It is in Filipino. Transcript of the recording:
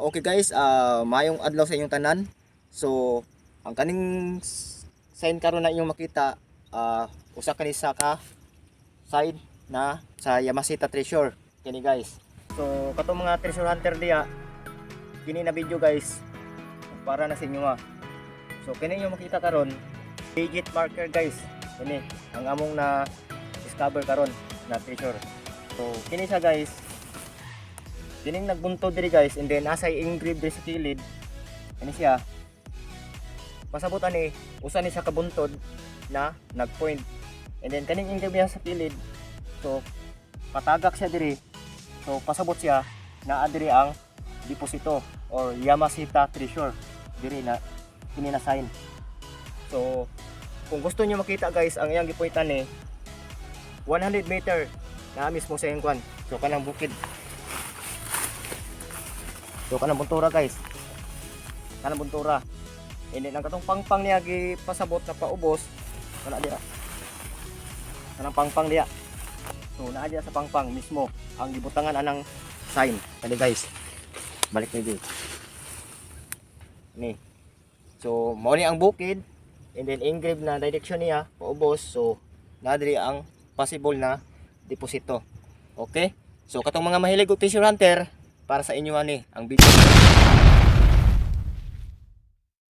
Okay guys, mayong adlaw sa inyong tanan. So, ang kaning sign karon na inyong makita, usa kani sa ka side na sa Yamashita Treasure. Kini guys. So, katong mga treasure hunter diya, kini na video guys para na sa inyo ha. So, kini inyong makita karon, digit marker guys. Kini ang among na discover karon na treasure. So, kini siya guys. Kining nagbuntod diri guys, and then asay engraved diri sa kilid. Ani siya. Pasabot ani, usa ni sa kabuntod na nagpoint. And then kaning engraved niya sa kilid. So patagak siya diri. So pasabot siya na diri ang deposito or Yamashita Treasure. Diri na kini na sign. So kung gusto niyo makita guys, ang iyang gipointan ni 100 meter na mismo sa iyang kwan. So kanang bukid. So kanang buntura guys. Kanang buntura. And then ang katong pangpang niya gipasabot na paubos. Kana diha. Kanang pangpang diha. So naa diha sa pangpang mismo ang gibutangan anang sign. Kani guys. Balik ni guys. Ni. So mao ni ang bukid, and then engraved na direction niya paubos. So naa diri ang possible na deposito. Okay? So katong mga mahilig og treasure hunter, para sa inyo ani ang video.